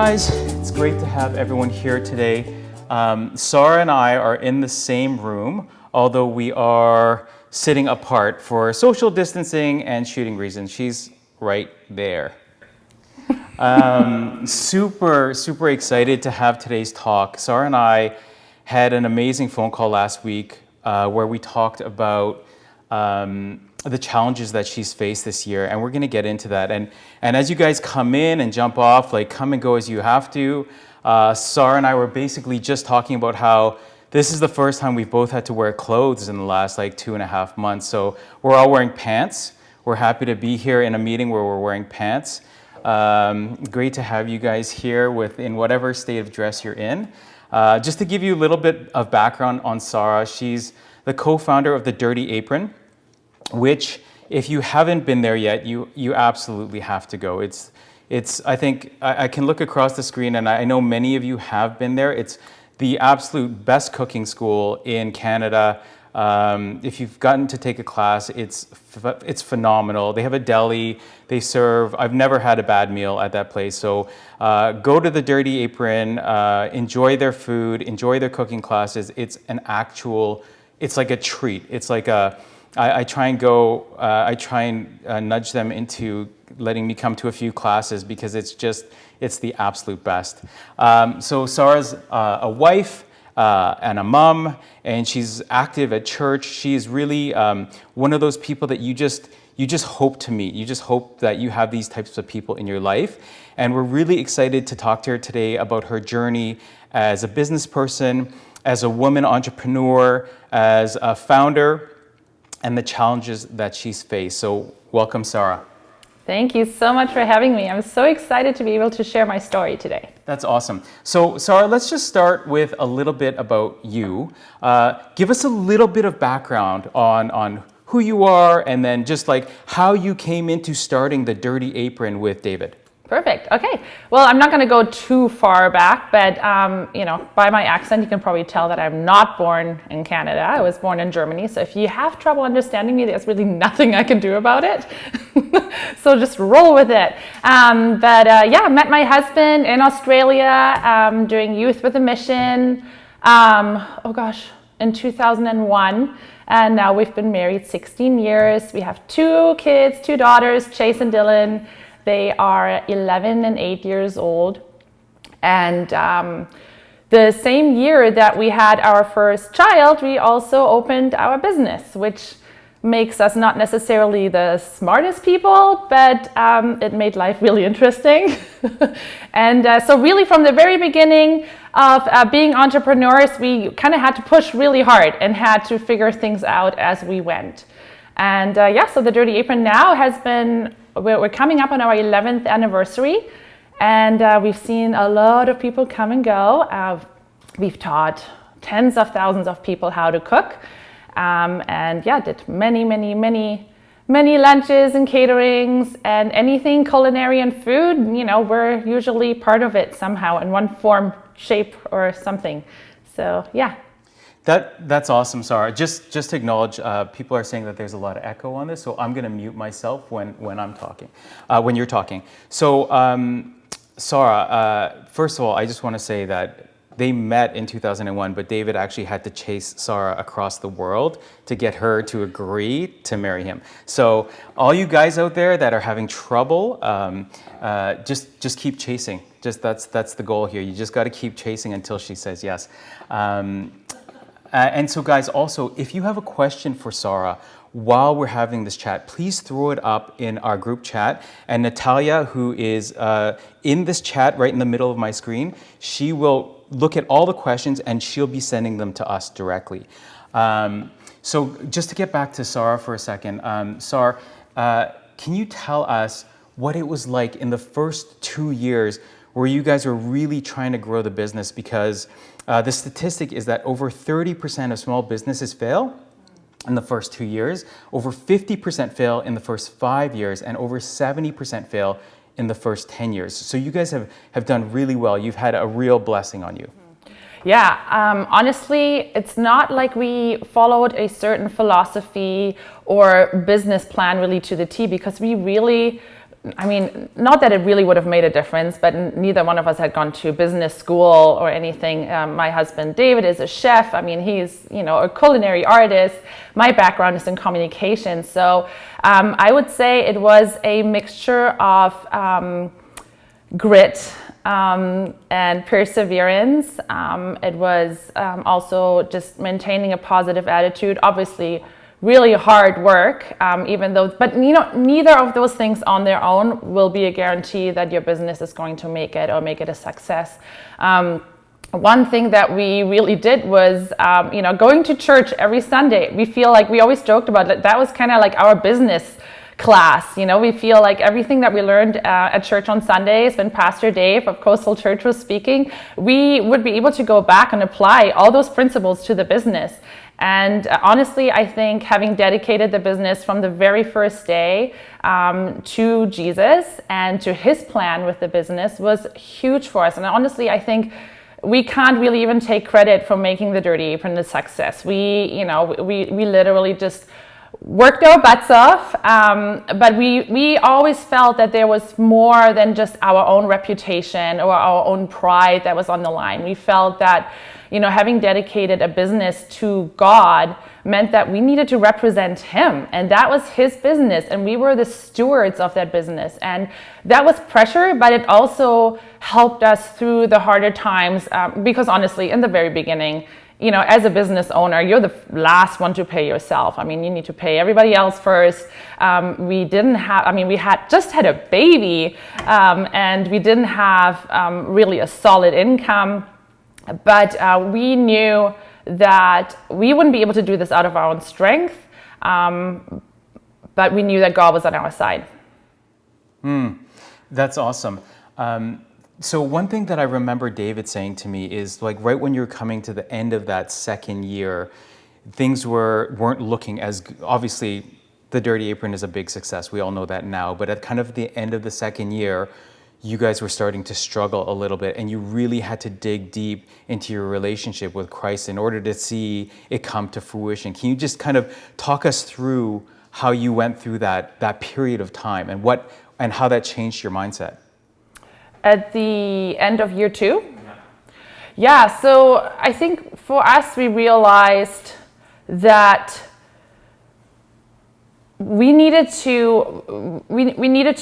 guys, it's great to have everyone here today. Sara and I are in the same room, although we are sitting apart for social distancing and shooting reasons. She's right there. Super excited to have today's talk. Sara and I had an amazing phone call last week where we talked about the challenges that she's faced this year, and we're going to get into that. And as you guys come in and jump off, like come and go as you have to. Sara and I were basically just talking about how this is the first time we've both had to wear clothes in the last like 2.5 months. So we're all wearing pants. We're happy to be here in a meeting where we're wearing pants. Great to have you guys here in whatever state of dress you're in. Just to give you a little bit of background on Sara, she's the co-founder of the Dirty Apron, which if you haven't been there yet, you absolutely have to go. I think I can look across the screen and I know many of you have been there. It's the absolute best cooking school in Canada. If you've gotten to take a class, it's phenomenal. They have a deli, they serve, I've never had a bad meal at that place. So go to the Dirty Apron, enjoy their food, enjoy their cooking classes. It's like a treat. It's like I try and nudge them into letting me come to a few classes because it's the absolute best. So Sara's a wife and a mom, and she's active at church. She's really one of those people that you just hope to meet. You just hope that you have these types of people in your life. And we're really excited to talk to her today about her journey as a business person, as a woman entrepreneur, as a founder, and the challenges that she's faced. So welcome, Sara. Thank you so much for having me. I'm so excited to be able to share my story today. That's awesome. So Sara, let's just start with a little bit about you. Give us a little bit of background on who you are and then just like how you came into starting the Dirty Apron with David. Perfect. Okay. Well, I'm not going to go too far back, but by my accent, you can probably tell that I'm not born in Canada. I was born in Germany. So if you have trouble understanding me, there's really nothing I can do about it. So just roll with it. I met my husband in Australia doing Youth with a Mission. In 2001. And now we've been married 16 years. We have 2 kids, 2 daughters, Chase and Dylan. They are 11 and 8 years old. And the same year that we had our first child, we also opened our business, which makes us not necessarily the smartest people, but it made life really interesting. And so really from the very beginning of being entrepreneurs, we kind of had to push really hard and had to figure things out as we went. And so the Dirty Apron now we're coming up on our 11th anniversary, and we've seen a lot of people come and go. We've taught tens of thousands of people how to cook, did many lunches and caterings and anything culinary and food. We're usually part of it somehow in one form, shape, or something. So yeah. That's awesome, Sara. Just to acknowledge, people are saying that there's a lot of echo on this, so I'm going to mute myself when I'm talking, when you're talking. So, Sara, first of all, I just want to say that they met in 2001, but David actually had to chase Sara across the world to get her to agree to marry him. So, all you guys out there that are having trouble, just keep chasing. That's the goal here. You just got to keep chasing until she says yes. And so guys, also, if you have a question for Sara while we're having this chat, please throw it up in our group chat. And Natalia, who is in this chat right in the middle of my screen, she will look at all the questions and she'll be sending them to us directly. So just to get back to Sara for a second, Sara, can you tell us what it was like in the first 2 years where you guys were really trying to grow the business? Because the statistic is that over 30% of small businesses fail in the first 2 years, over 50% fail in the first 5 years, and over 70% fail in the first 10 years. So you guys have done really well. You've had a real blessing on you. Yeah, honestly, it's not like we followed a certain philosophy or business plan really to the T, because we really I mean, not that it really would have made a difference, but neither one of us had gone to business school or anything. My husband, David, is a chef. I mean, he's, a culinary artist. My background is in communication. So I would say it was a mixture of grit and perseverance. It was also just maintaining a positive attitude. Obviously, really hard work, but neither of those things on their own will be a guarantee that your business is going to make it or make it a success. One thing that we really did was, going to church every Sunday. We feel like we always joked about that. That was kind of like our business class. We feel like everything that we learned at church on Sundays when Pastor Dave of Coastal Church was speaking, we would be able to go back and apply all those principles to the business. And honestly, I think having dedicated the business from the very first day to Jesus and to his plan with the business was huge for us. And honestly, I think we can't really even take credit for making the Dirty Apron a success. We literally just worked our butts off, but we always felt that there was more than just our own reputation or our own pride that was on the line. We felt that having dedicated a business to God meant that we needed to represent him, and that was his business, and we were the stewards of that business. And that was pressure, but it also helped us through the harder times, because honestly, in the very beginning, as a business owner, you're the last one to pay yourself. I mean, you need to pay everybody else first. We had just had a baby, and we didn't have really a solid income. But we knew that we wouldn't be able to do this out of our own strength, but we knew that God was on our side. That's awesome. So one thing that I remember David saying to me is, like, right when you're coming to the end of that second year, things weren't looking as obviously the Dirty Apron is a big success. We all know that now. But at kind of the end of the second year, you guys were starting to struggle a little bit, and you really had to dig deep into your relationship with Christ in order to see it come to fruition. Can you just kind of talk us through how you went through that period of time and how that changed your mindset? At the end of year 2? Yeah, so I think for us, we realized that we needed to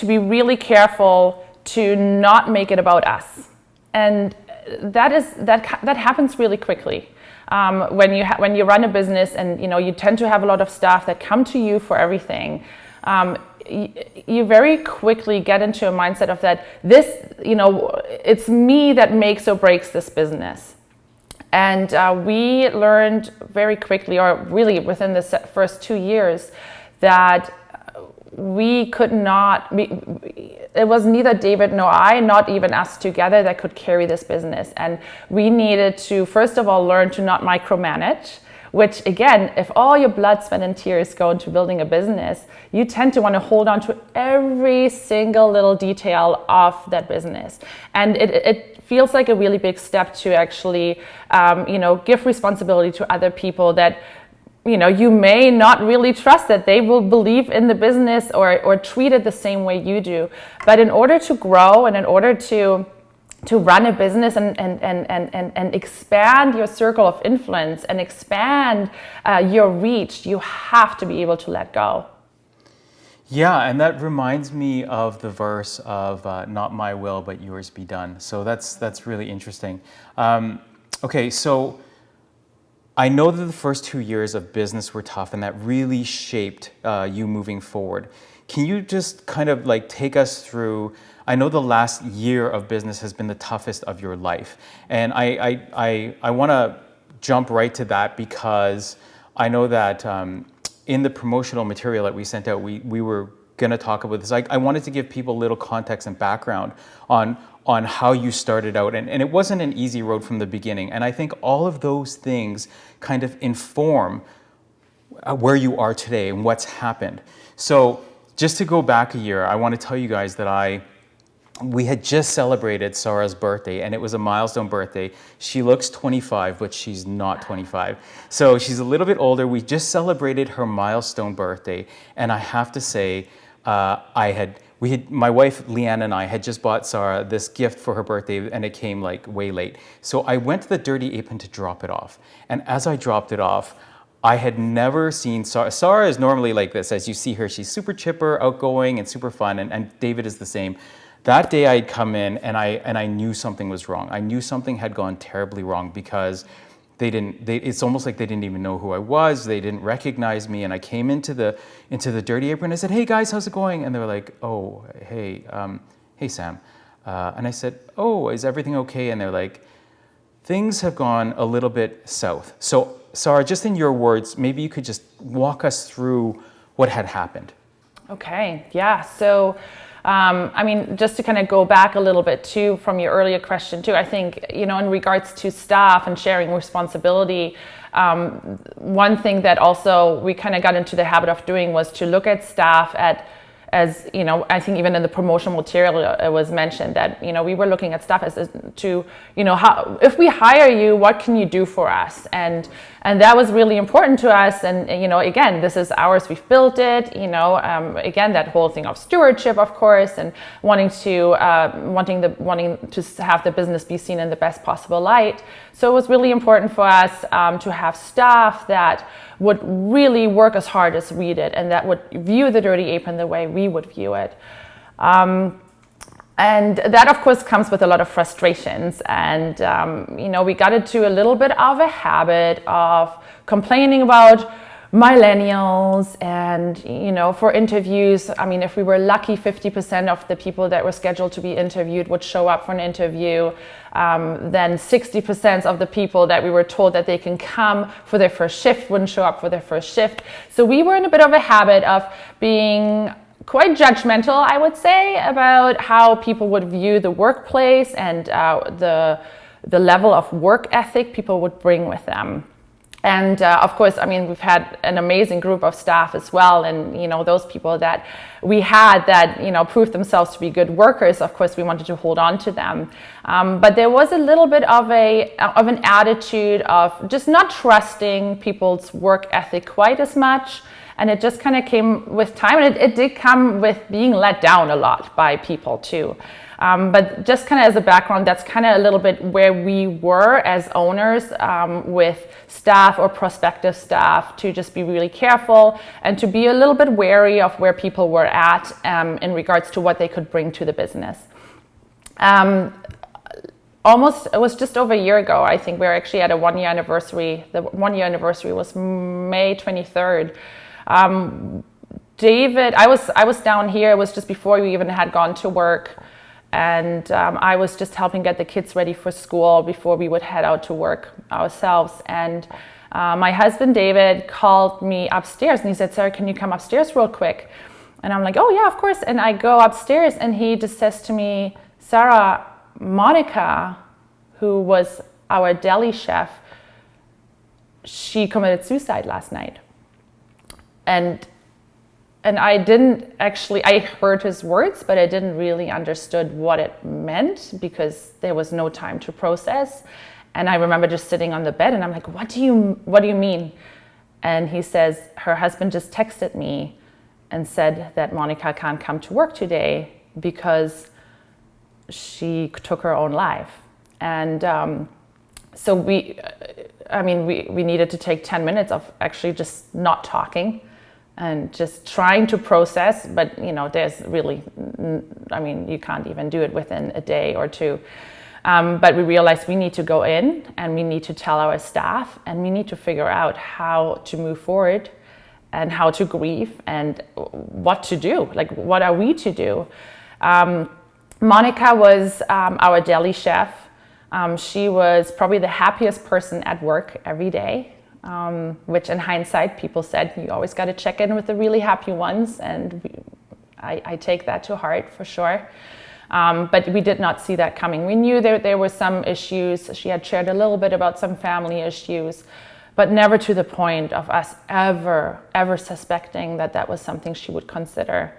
be really careful to not make it about us, and that happens really quickly when you run a business, and you tend to have a lot of staff that come to you for everything. You very quickly get into a mindset of that it's me that makes or breaks this business. And we learned very quickly, or really within the first 2 years, that we could not, it was neither David nor I, not even us together, that could carry this business. And we needed to, first of all, learn to not micromanage, which again, if all your blood, sweat, and tears go into building a business, you tend to want to hold on to every single little detail of that business. And it feels like a really big step to actually, give responsibility to other people that, you may not really trust that they will believe in the business or treat it the same way you do. But in order to grow and in order to run a business and expand your circle of influence and expand your reach, you have to be able to let go. Yeah, and that reminds me of the verse of not my will, but yours be done. So that's really interesting. Okay, so I know that the first 2 years of business were tough, and that really shaped you moving forward. Can you just kind of like take us through? I know the last year of business has been the toughest of your life, and I want to jump right to that because I know that in the promotional material that we sent out, we were going to talk about this. I wanted to give people a little context and background on how you started out, and it wasn't an easy road from the beginning. And I think all of those things kind of inform where you are today and what's happened. So just to go back a year, I want to tell you guys that we had just celebrated Sara's birthday, and it was a milestone birthday. She looks 25, but she's not 25. So she's a little bit older. We just celebrated her milestone birthday, and I have to say, my wife Leanne and I had just bought Sara this gift for her birthday, and it came like way late. So I went to the Dirty Apron to drop it off. And as I dropped it off, I had never seen Sara. Sara is normally like this. As you see her, she's super chipper, outgoing, and super fun. And David is the same. That day I'd come in and I knew something was wrong. I knew something had gone terribly wrong because it's almost like they didn't even know who I was. They didn't recognize me. And I came into the Dirty Apron. I said, "Hey guys, how's it going?" And they were like, "Oh, hey, hey Sam." And I said, "Oh, is everything okay?" And they're like, "Things have gone a little bit south." So Sara, just in your words, maybe you could just walk us through what had happened. Okay, yeah. So, I mean, just to kind of go back a little bit too from your earlier question too, I think, in regards to staff and sharing responsibility, one thing that also we kind of got into the habit of doing was to look at staff as I think even in the promotional material it was mentioned that we were looking at staff as to how, if we hire you, what can you do for us, and that was really important to us. And again, this is ours, we've built it, again, that whole thing of stewardship, of course, and wanting to have the business be seen in the best possible light. So it was really important for us to have staff that would really work as hard as we did, and that would view the Dirty Apron the way we would view it. And that, of course, comes with a lot of frustrations. And, we got into a little bit of a habit of complaining about millennials. And, for interviews, I mean, if we were lucky, 50% of the people that were scheduled to be interviewed would show up for an interview. Then 60% of the people that we were told that they can come for their first shift wouldn't show up for their first shift. So we were in a bit of a habit of being quite judgmental, I would say, about how people would view the workplace and the level of work ethic people would bring with them. And of course, I mean, we've had an amazing group of staff as well, and those people that we had that proved themselves to be good workers. Of course, we wanted to hold on to them, but there was a little bit of an attitude of just not trusting people's work ethic quite as much. And it just kind of came with time, and it did come with being let down a lot by people too. But just kind of as a background, that's kind of a little bit where we were as owners with staff or prospective staff, to just be really careful and to be a little bit wary of where people were at in regards to what they could bring to the business. It was just over a year ago, I think we were actually at a 1-year anniversary. The 1-year anniversary was May 23rd. David, I was down here. It was just before we even had gone to work, and I was just helping get the kids ready for school before we would head out to work ourselves. And my husband David called me upstairs, and he said, "Sarah, can you come upstairs real quick?" And I'm like, "Oh yeah, of course." And I go upstairs, and he just says to me, "Sarah, Monica, who was our deli chef, she committed suicide last night." And I didn't actually, I heard his words, but I didn't really understood what it meant because there was no time to process. And I remember just sitting on the bed, and I'm like, what do you mean? And he says, her husband just texted me and said that Monica can't come to work today because she took her own life. And so we needed to take 10 minutes of actually just not talking and just trying to process, but there's really, you can't even do it within a day or two. But we realized we need to go in and we need to tell our staff, and we need to figure out how to move forward and how to grieve and what to do, like what are we to do. Monica was our deli chef. She was probably the happiest person at work every day. Which in hindsight, people said, you always got to check in with the really happy ones. And I take that to heart for sure. But we did not see that coming. We knew there were some issues. She had shared a little bit about some family issues, but never to the point of us ever suspecting that was something she would consider.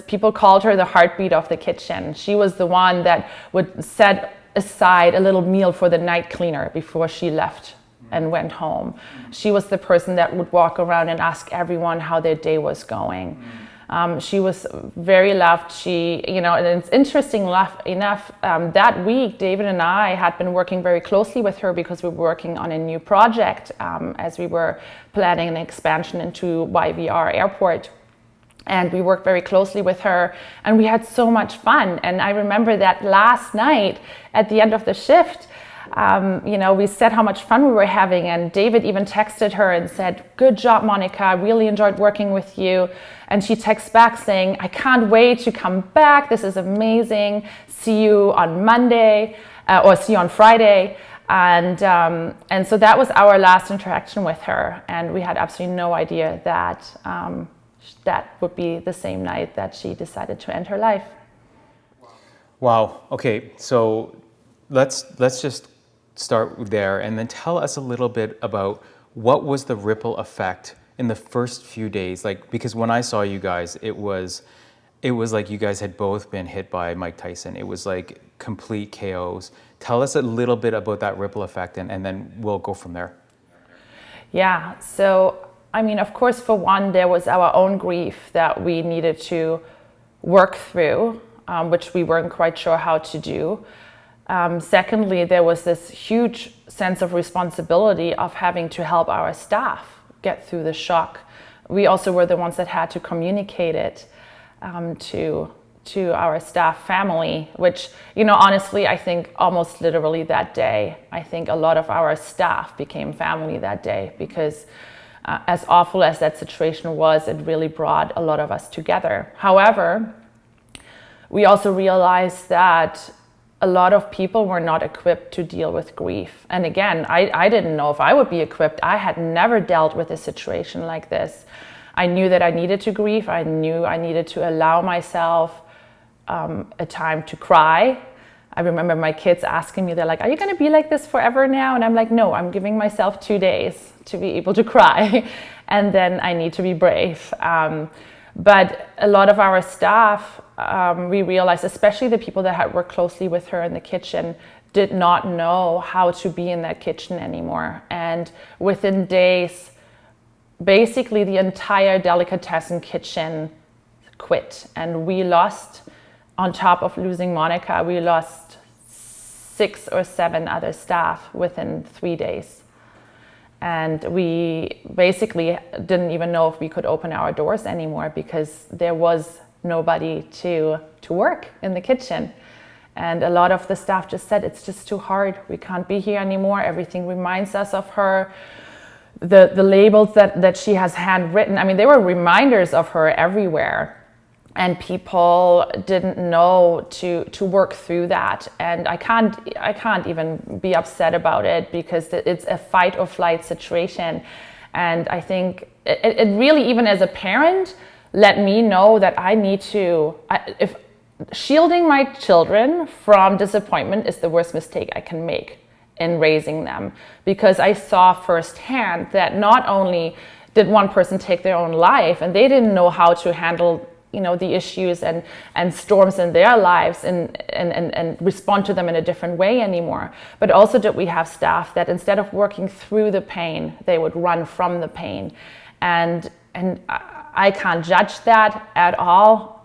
People called her the heartbeat of the kitchen. She was the one that would set aside a little meal for the night cleaner before she left and went home. She was the person that would walk around and ask everyone how their day was going. She was very loved. She, and it's interesting enough, that week, David and I had been working very closely with her because we were working on a new project as we were planning an expansion into YVR Airport. And we worked very closely with her, and we had so much fun. And I remember that last night at the end of the shift, we said how much fun we were having, and David even texted her and said, "Good job, Monica, I really enjoyed working with you." And she texts back saying, "I can't wait to come back. This is amazing. See you on Monday, or see you on Friday." And so that was our last interaction with her, and we had absolutely no idea that that would be the same night that she decided to end her life. Wow. Okay, so let's just start there, and then tell us a little bit about what was the ripple effect in the first few days. Like, because when I saw you guys, it was like you guys had both been hit by Mike Tyson. It was like complete chaos. Tell us a little bit about that ripple effect, and then we'll go from there. Yeah, so of course, for one, there was our own grief that we needed to work through, which we weren't quite sure how to do. Secondly, there was this huge sense of responsibility of having to help our staff get through the shock. We also were the ones that had to communicate it to our staff family, which, honestly, I think almost literally that day, I think a lot of our staff became family that day, because as awful as that situation was, it really brought a lot of us together. However, we also realized that a lot of people were not equipped to deal with grief. And again, I didn't know if I would be equipped. I had never dealt with a situation like this. I knew that I needed to grieve. I knew I needed to allow myself a time to cry. I remember my kids asking me, they're like, "Are you gonna be like this forever now?" And I'm like, "No, I'm giving myself 2 days to be able to cry. And then I need to be brave." But a lot of our staff, we realized, especially the people that had worked closely with her in the kitchen, did not know how to be in that kitchen anymore. And within days, basically the entire delicatessen kitchen quit. And we lost, on top of losing Monica, we lost 6 or 7 other staff within 3 days. And we basically didn't even know if we could open our doors anymore, because there was nobody to work in the kitchen. And a lot of the staff just said, "It's just too hard. We can't be here anymore. Everything reminds us of her." The labels that she has handwritten, there were reminders of her everywhere. And people didn't know to work through that. And I can't even be upset about it, because it's a fight or flight situation. And I think it really, even as a parent, let me know that I need to, if shielding my children from disappointment is the worst mistake I can make in raising them. Because I saw firsthand that not only did one person take their own life, and they didn't know how to handle the issues and storms in their lives and respond to them in a different way anymore. But also that we have staff that instead of working through the pain, they would run from the pain. And I can't judge that at all,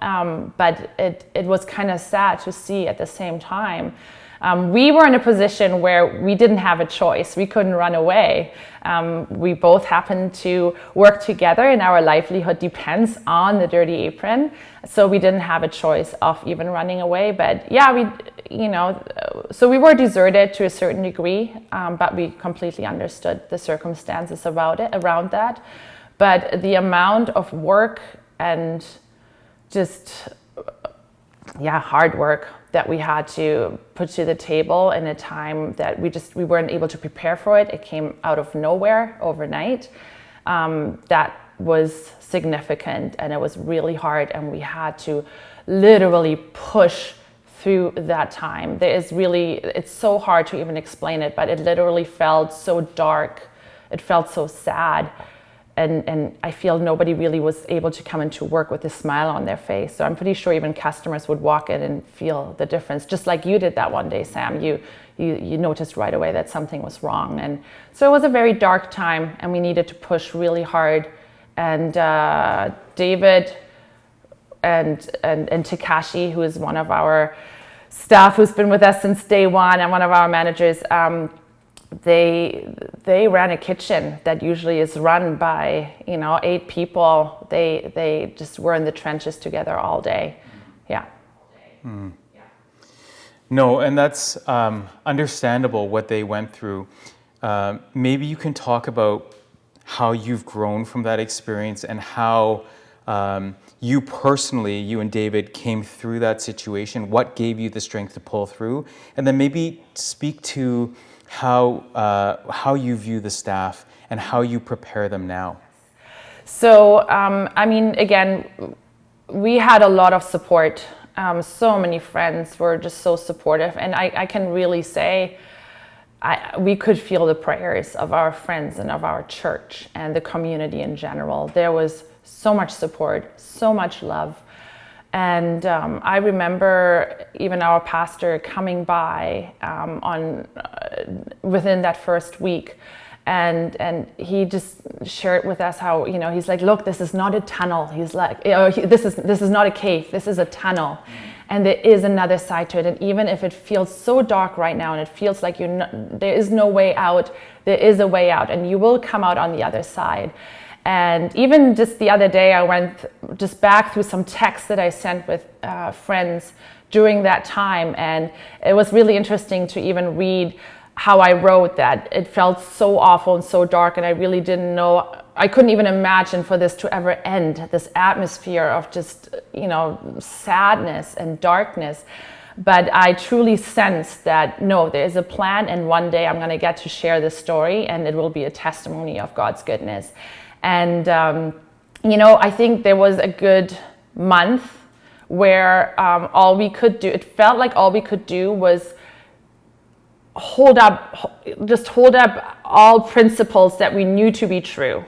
but it was kind of sad to see at the same time. We were in a position where we didn't have a choice. We couldn't run away. We both happened to work together, and our livelihood depends on the Dirty Apron. So we didn't have a choice of even running away. But yeah, so we were deserted to a certain degree, but we completely understood the circumstances around that. But the amount of work and just, hard work that we had to put to the table in a time that we weren't able to prepare for it. It came out of nowhere overnight. That was significant, and it was really hard, and we had to literally push through that time. It's so hard to even explain it, but it literally felt so dark. It felt so sad. and I feel nobody really was able to come into work with a smile on their face. So I'm pretty sure even customers would walk in and feel the difference, just like you did that one day, Sam. You noticed right away that something was wrong. And so it was a very dark time, and we needed to push really hard. And David and Takashi, who is one of our staff who's been with us since day one and one of our managers, they ran a kitchen that usually is run by 8 people. They just were in the trenches together all day. Yeah. Mm. No, and that's understandable what they went through. Maybe you can talk about how you've grown from that experience and how you personally, you and David, came through that situation. What gave you the strength to pull through? And then maybe speak to how you view the staff and how you prepare them now. So, again, we had a lot of support. So many friends were just so supportive. And I can really say we could feel the prayers of our friends and of our church and the community in general. There was so much support, so much love. And I remember even our pastor coming by within that first week, and he just shared with us how he's like, look, this is not a tunnel. He's like, this is not a cave. This is a tunnel, and there is another side to it. And even if it feels so dark right now, and it feels like there is no way out, there is a way out, and you will come out on the other side. And even just the other day, I went just back through some texts that I sent with friends during that time. And it was really interesting to even read how I wrote that. It felt so awful and so dark, and I really didn't know, I couldn't even imagine for this to ever end, this atmosphere of just, sadness and darkness. But I truly sensed that, no, there is a plan, and one day I'm going to get to share this story, and it will be a testimony of God's goodness. And, I think there was a good month where all we could do, it felt like all we could do was hold up all principles that we knew to be true.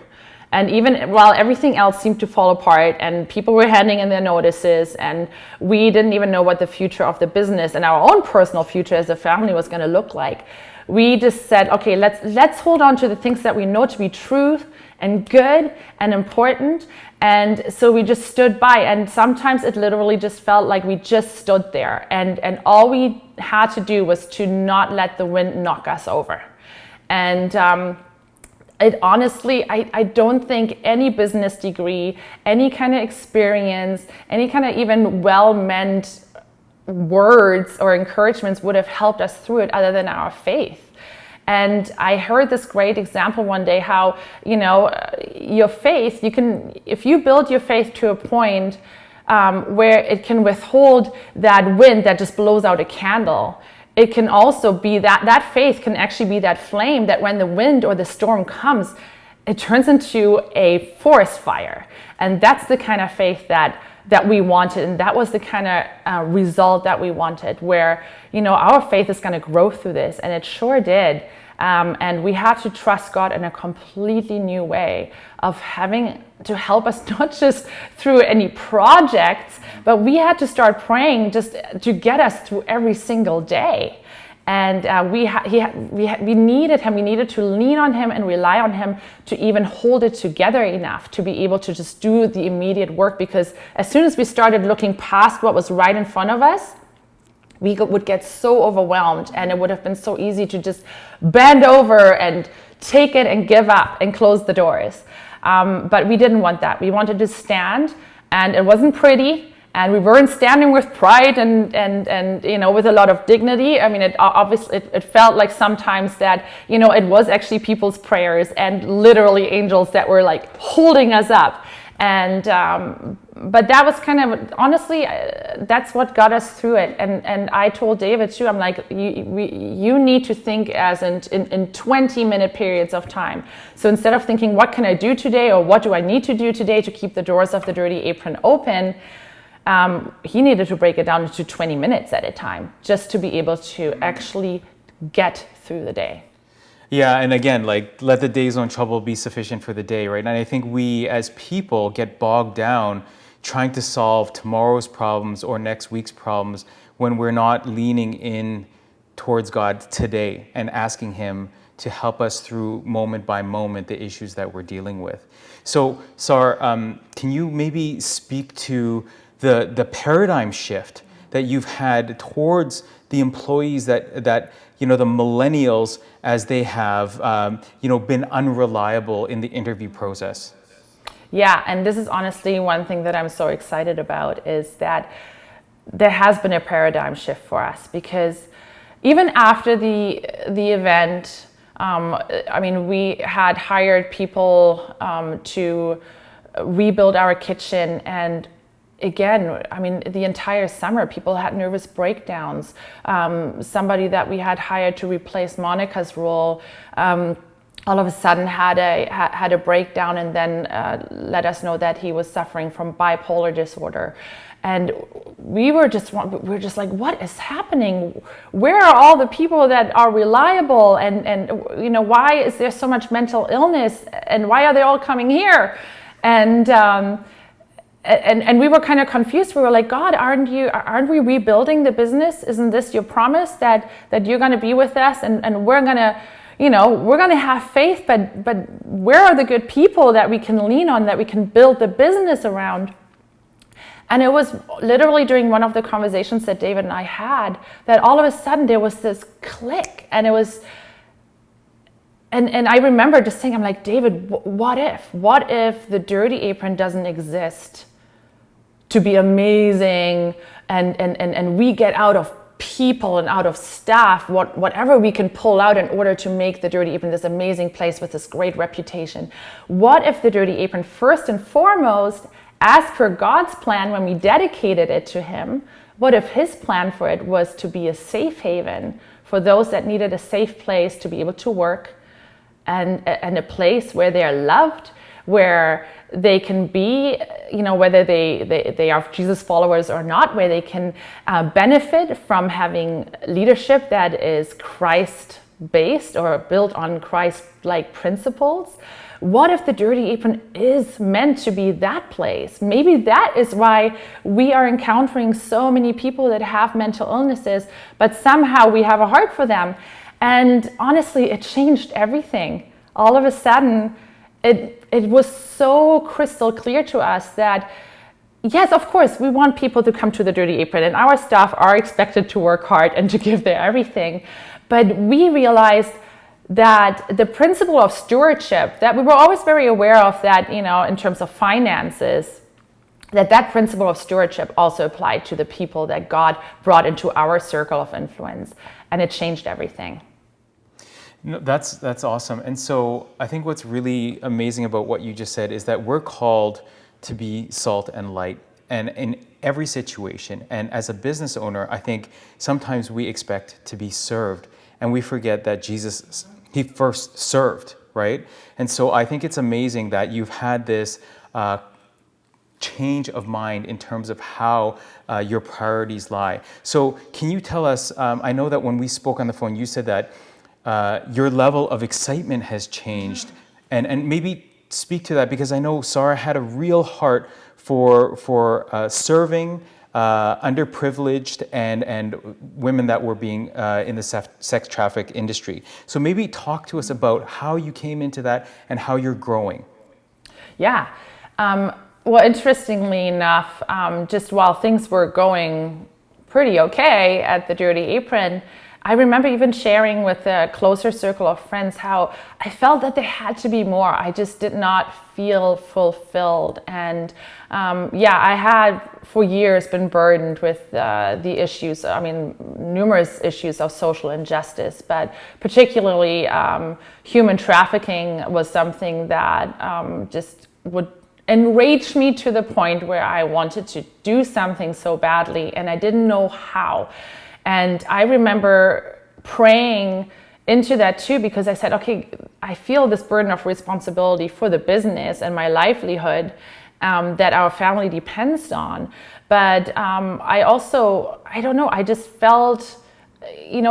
And even while everything else seemed to fall apart and people were handing in their notices and we didn't even know what the future of the business and our own personal future as a family was going to look like, we just said, okay, let's hold on to the things that we know to be true and good and important. And so we just stood by, and sometimes it literally just felt like we just stood there, and all we had to do was to not let the wind knock us over. And it honestly, I don't think any business degree, any kind of experience, any kind of even well-meant words or encouragements would have helped us through it other than our faith. And I heard this great example one day how, your faith, if you build your faith to a point where it can withhold that wind that just blows out a candle, it can also be that faith can actually be that flame that when the wind or the storm comes, it turns into a forest fire. And that's the kind of faith that we wanted, and that was the kind of result that we wanted, where our faith is going to grow through this, and it sure did. And we had to trust God in a completely new way of having to help us, not just through any projects, but we had to start praying just to get us through every single day. And we needed him. We needed to lean on him and rely on him to even hold it together enough to be able to just do the immediate work. Because as soon as we started looking past what was right in front of us, we would get so overwhelmed, and it would have been so easy to just bend over and take it and give up and close the doors. But we didn't want that. We wanted to stand, and it wasn't pretty. And we weren't standing with pride and with a lot of dignity. I mean, it felt like sometimes that, it was actually people's prayers and literally angels that were like holding us up. And but that was kind of, honestly, that's what got us through it. And I told David too, I'm like, you need to think as in 20-minute periods of time. So instead of thinking, what can I do today, or what do I need to do today to keep the doors of the Dirty Apron open, he needed to break it down into 20 minutes at a time just to be able to actually get through the day. Yeah, and again, like let the day's own trouble be sufficient for the day, right? And I think we as people get bogged down trying to solve tomorrow's problems or next week's problems when we're not leaning in towards God today and asking Him to help us through moment by moment the issues that we're dealing with. So, Sara, can you maybe speak to the paradigm shift that you've had towards the employees that the millennials, as they have been unreliable in the interview process? Yeah, and this is honestly one thing that I'm so excited about, is that there has been a paradigm shift for us, because even after the event, we had hired people to rebuild our kitchen, and again, the entire summer, people had nervous breakdowns. Somebody that we had hired to replace Monica's role all of a sudden had a breakdown, and then let us know that he was suffering from bipolar disorder. And we were just like, what is happening? Where are all the people that are reliable? And why is there so much mental illness? And why are they all coming here? And we were kind of confused. We were like, God, aren't we rebuilding the business? Isn't this your promise that you're going to be with us, and we're going to, we're going to have faith, but where are the good people that we can lean on, that we can build the business around? And it was literally during one of the conversations that David and I had that all of a sudden there was this click, and it was, and I remember just saying, I'm like, David, what if the Dirty Apron doesn't exist to be amazing, and we get out of people and out of staff whatever we can pull out in order to make the Dirty Apron this amazing place with this great reputation? What if the Dirty Apron, first and foremost, as per God's plan when we dedicated it to Him, what if His plan for it was to be a safe haven for those that needed a safe place to be able to work, and a place where they are loved, where they can be, whether they are Jesus followers or not, where they can benefit from having leadership that is Christ-based or built on Christ-like principles? What if the Dirty Apron is meant to be that place? Maybe that is why we are encountering so many people that have mental illnesses, but somehow we have a heart for them. And honestly, it changed everything. All of a sudden, it was so crystal clear to us that, yes, of course, we want people to come to the Dirty Apron, and our staff are expected to work hard and to give their everything. But we realized that the principle of stewardship, that we were always very aware of, that, in terms of finances, that principle of stewardship also applied to the people that God brought into our circle of influence. And it changed everything. No, that's awesome. And so I think what's really amazing about what you just said is that we're called to be salt and light, and in every situation. And as a business owner, I think sometimes we expect to be served, and we forget that Jesus, He first served, right? And so I think it's amazing that you've had this change of mind in terms of how your priorities lie. So can you tell us, I know that when we spoke on the phone, you said that your level of excitement has changed, and maybe speak to that, because I know Sara had a real heart for serving underprivileged and women that were being in the sex traffic industry. So maybe talk to us about how you came into that and how you're growing. Yeah. Well, interestingly enough, just while things were going pretty okay at the Dirty Apron, I remember even sharing with a closer circle of friends how I felt that there had to be more. I just did not feel fulfilled. And I had for years been burdened with the issues, numerous issues of social injustice, but particularly human trafficking was something that just would enrage me to the point where I wanted to do something so badly, and I didn't know how. And I remember praying into that too, because I said, okay, I feel this burden of responsibility for the business and my livelihood that our family depends on. But I also, I don't know, I just felt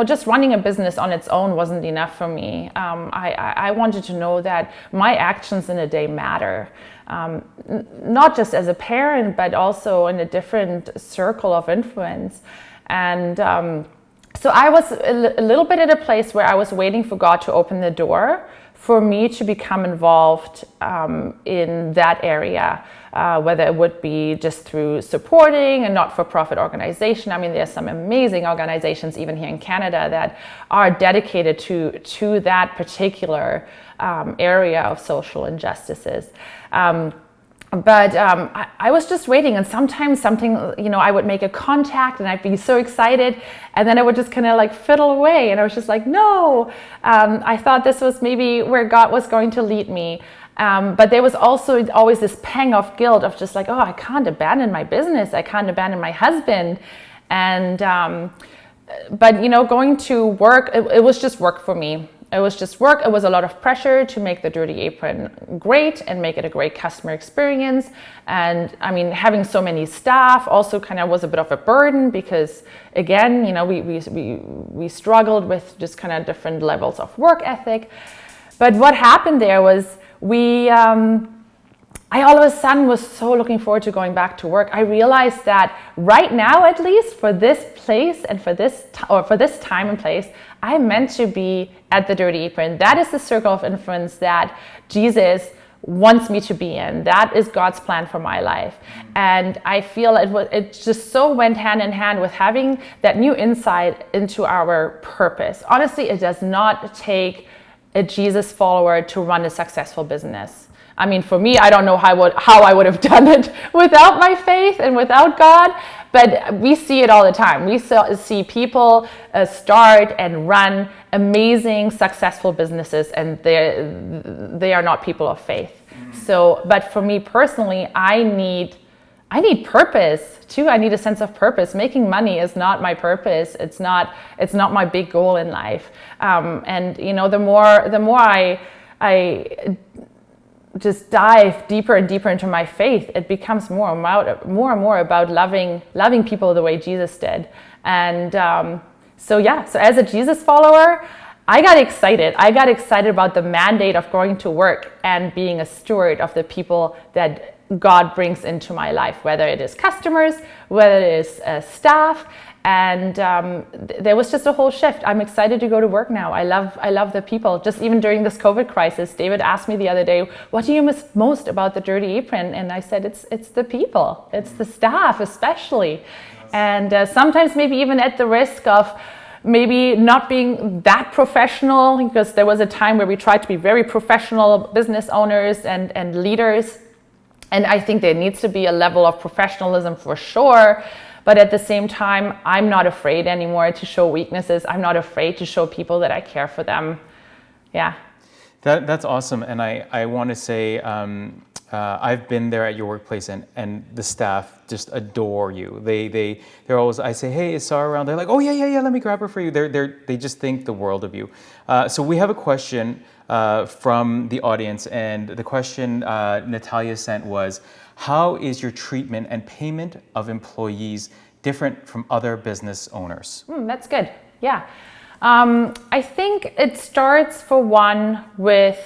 just running a business on its own wasn't enough for me. I wanted to know that my actions in a day matter, not just as a parent, but also in a different circle of influence. And so I was a little bit at a place where I was waiting for God to open the door for me to become involved in that area, whether it would be just through supporting a not-for-profit organization. I mean, there's some amazing organizations even here in Canada that are dedicated to that particular area of social injustices. But I was just waiting, and sometimes something, I would make a contact and I'd be so excited, and then it would just kind of like fiddle away, and I was just like, no. I thought this was maybe where God was going to lead me. But there was also always this pang of guilt of just like, oh, I can't abandon my business. I can't abandon my husband. And, but going to work, it was just work for me. It was just work. It was a lot of pressure to make the Dirty Apron great and make it a great customer experience. And I mean, having so many staff also kind of was a bit of a burden because, again, we struggled with just kind of different levels of work ethic. But what happened there was I all of a sudden was so looking forward to going back to work. I realized that right now, at least for this place and for this time and place, I'm meant to be at the Dirty Apron. That is the circle of influence that Jesus wants me to be in. That is God's plan for my life. And I feel it just so went hand in hand with having that new insight into our purpose. Honestly, it does not take a Jesus follower to run a successful business. I mean, for me, I don't know how I would have done it without my faith and without God, but we see it all the time. We see people start and run amazing, successful businesses, and they are not people of faith. So, but for me personally, I need purpose too. I need a sense of purpose. Making money is not my purpose. It's not my big goal in life. And the more I just dive deeper and deeper into my faith, it becomes more and more about loving people the way Jesus did. And so as a Jesus follower, I got excited. I got excited about the mandate of going to work and being a steward of the people that God brings into my life, whether it is customers, whether it is staff. And there was just a whole shift. I'm excited to go to work now. I love the people. Just even during this COVID crisis, David asked me the other day, what do you miss most about the Dirty Apron? And I said, it's the people. It's the staff, especially. And sometimes maybe even at the risk of maybe not being that professional, because there was a time where we tried to be very professional business owners and leaders. And I think there needs to be a level of professionalism for sure. But at the same time, I'm not afraid anymore to show weaknesses. I'm not afraid to show people that I care for them. Yeah. That's awesome. And I want to say, I've been there at your workplace, and the staff just adore you. They're always, I say, hey, is Sara around? They're like, oh yeah, let me grab her for you. They just think the world of you. So we have a question from the audience, and the question Natalia sent was, how is your treatment and payment of employees different from other business owners? That's good. Yeah. I think it starts, for one, with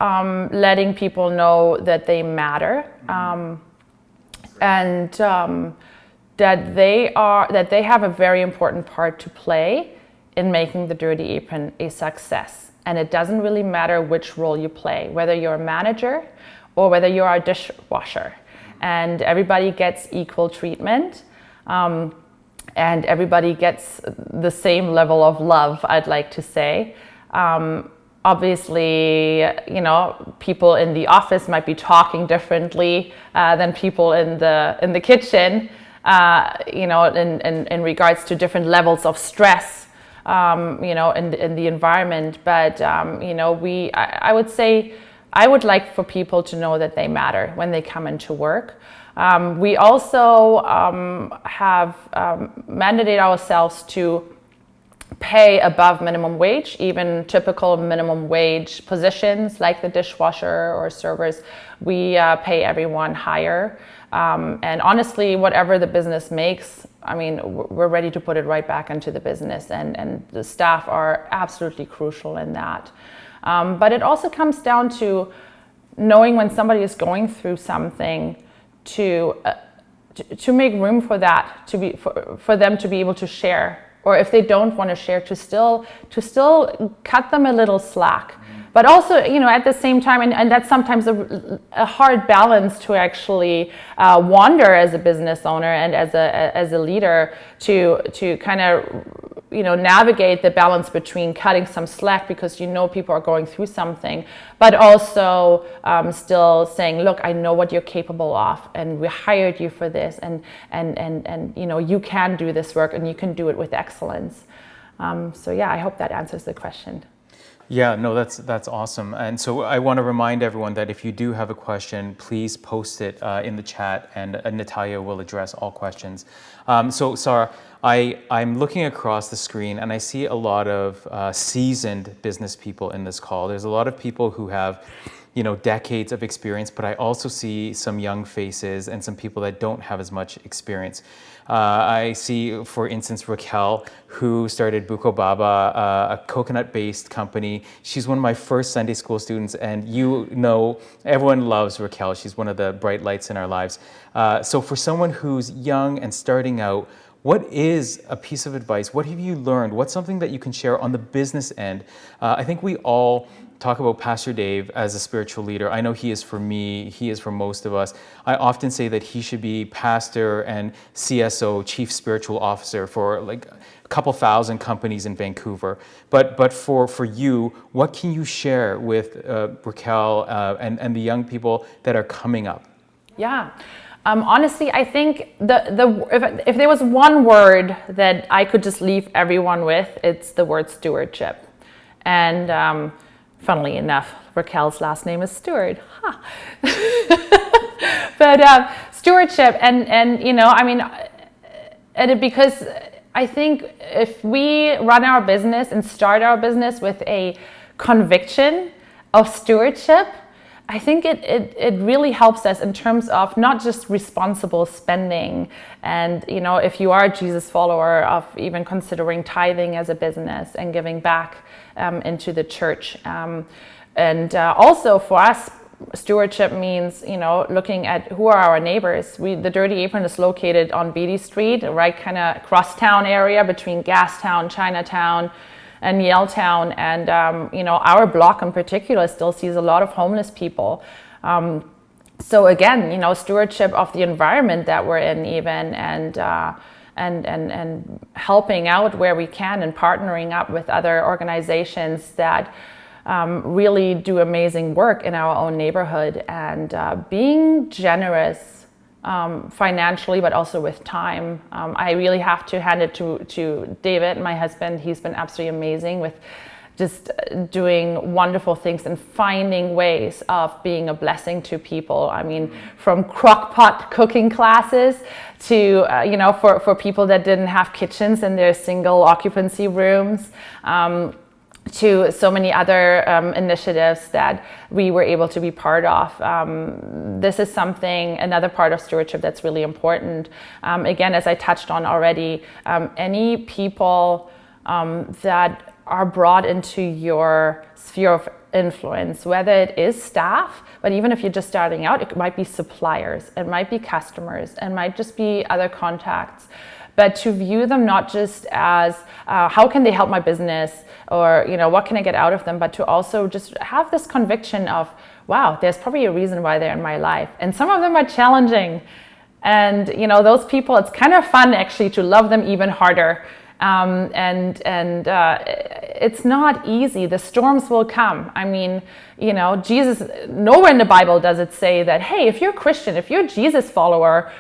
letting people know that they matter, and that they have a very important part to play in making the Dirty Apron a success. And it doesn't really matter which role you play, whether you're a manager or whether you're a dishwasher. And everybody gets equal treatment, and everybody gets the same level of love, I'd like to say. Obviously, people in the office might be talking differently than people in the kitchen, in regards to different levels of stress, in the environment. But, I would say, I would like for people to know that they matter when they come into work. We also have mandated ourselves to pay above minimum wage, even typical minimum wage positions like the dishwasher or servers. We pay everyone higher. And honestly, whatever the business makes, I mean, we're ready to put it right back into the business, and the staff are absolutely crucial in that. But it also comes down to knowing when somebody is going through something to make room for that, for them to be able to share, or if they don't want to share, to still cut them a little slack. But also, at the same time, and that's sometimes a hard balance to actually wander as a business owner and as a leader to kind of navigate the balance between cutting some slack because people are going through something, but also still saying, look, I know what you're capable of, and we hired you for this, and you can do this work, and you can do it with excellence. So yeah, I hope that answers the question. Yeah, no, that's awesome. And so I want to remind everyone that if you do have a question, please post it in the chat, and Natalia will address all questions. So Sara, I'm looking across the screen and I see a lot of seasoned business people in this call. There's a lot of people who have decades of experience, but I also see some young faces and some people that don't have as much experience. I see, for instance, Raquel, who started Buko Baba, a coconut-based company. She's one of my first Sunday school students, and everyone loves Raquel. She's one of the bright lights in our lives. So for someone who's young and starting out, what is a piece of advice? What have you learned? What's something that you can share on the business end? I think we all talk about Pastor Dave as a spiritual leader. I know he is for me, he is for most of us. I often say that he should be pastor and CSO, chief spiritual officer, for like a couple thousand companies in Vancouver. But for you, what can you share with Raquel and the young people that are coming up? Yeah. Honestly, I think if there was one word that I could just leave everyone with, it's the word stewardship. And funnily enough, Raquel's last name is Stewart. Huh. But stewardship, because I think if we run our business and start our business with a conviction of stewardship, I think it really helps us in terms of not just responsible spending, and if you are a Jesus follower, of even considering tithing as a business and giving back into the church. Also for us, stewardship means looking at who are our neighbors. The Dirty Apron is located on Beatty Street, right kind of crosstown area between Gastown, Chinatown, and Yaletown, and our block in particular still sees a lot of homeless people. So again, stewardship of the environment that we're in, even, and helping out where we can, and partnering up with other organizations that really do amazing work in our own neighborhood, and being generous financially, but also with time. I really have to hand it to David, my husband. He's been absolutely amazing with just doing wonderful things and finding ways of being a blessing to people. I mean, from crock pot cooking classes to, for people that didn't have kitchens in their single occupancy rooms, to so many other initiatives that we were able to be part of. This is another part of stewardship that's really important. Again, as I touched on already, any people that are brought into your sphere of influence, whether it is staff, but even if you're just starting out, it might be suppliers, it might be customers, it might just be other contacts. But to view them not just as how can they help my business, or what can I get out of them, but to also just have this conviction of, wow, there's probably a reason why they're in my life. And some of them are challenging. And those people, it's kind of fun actually to love them even harder. It's not easy. The storms will come. I mean, Jesus, nowhere in the Bible does it say that, hey, if you're a Christian, if you're a Jesus follower,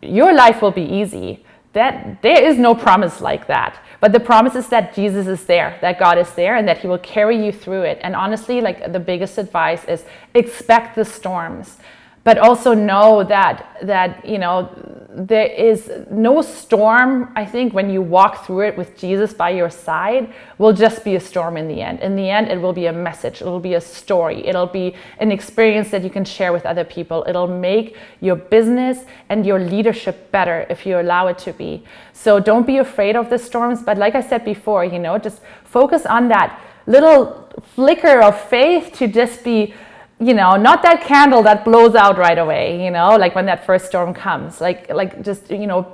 your life will be easy. That there is no promise like that. But the promise is that Jesus is there, that God is there, and that he will carry you through it. And honestly, like, the biggest advice is expect the storms. but also know that you know, there is no storm. I think when you walk through it with Jesus by your side, will just be a storm in the end. In the end, it will be a message. It will be a story. It'll be an experience that you can share with other people. It'll make your business and your leadership better if you allow it to be. So don't be afraid of the storms. But like I said before, you know, just focus on that little flicker of faith to just be, you know, not that candle that blows out right away, you know, like when that first storm comes, like just, you know,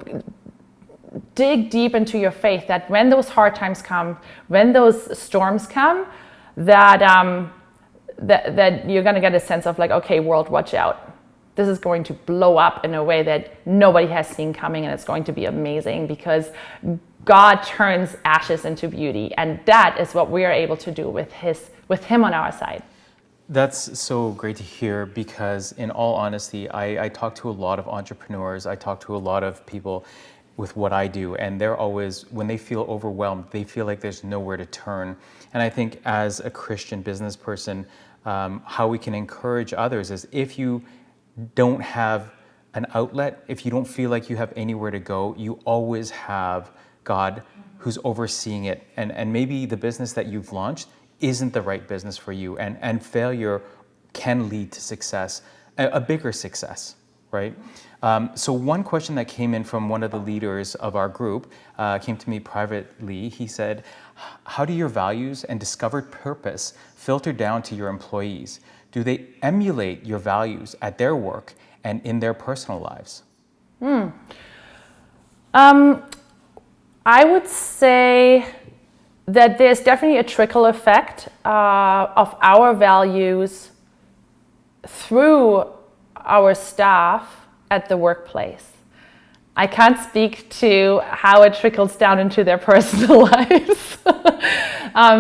dig deep into your faith that when those hard times come, when those storms come, that that you're going to get a sense of like, okay, world, watch out. This is going to blow up in a way that nobody has seen coming, and it's going to be amazing because God turns ashes into beauty, and that is what we are able to do with him on our side. That's so great to hear, because in all honesty, I talk to a lot of entrepreneurs. I talk to a lot of people with what I do, and they're always, when they feel overwhelmed, they feel like there's nowhere to turn. And I think as a Christian business person, how we can encourage others is, if you don't have an outlet, if you don't feel like you have anywhere to go, you always have God who's overseeing it. And maybe the business that you've launched isn't the right business for you, and failure can lead to success, a bigger success, right? So one question that came in from one of the leaders of our group came to me privately. He said, how do your values and discovered purpose filter down to your employees? Do they emulate your values at their work and in their personal lives? I would say that there's definitely a trickle effect of our values through our staff at the workplace. I can't speak to how it trickles down into their personal lives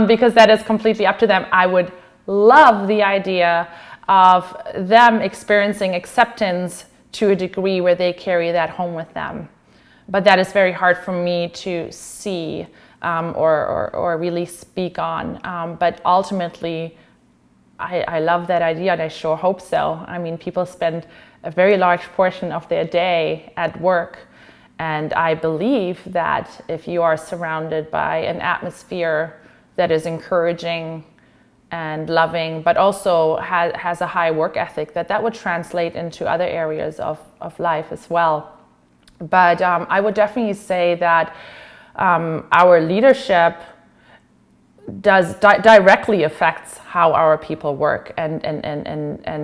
because that is completely up to them. I would love the idea of them experiencing acceptance to a degree where they carry that home with them. But that is very hard for me to see or really speak on. But ultimately, I love that idea, and I sure hope so. I mean, people spend a very large portion of their day at work, and I believe that if you are surrounded by an atmosphere that is encouraging and loving, but also has a high work ethic, that would translate into other areas of life as well. But I would definitely say that our leadership does directly affects how our people work and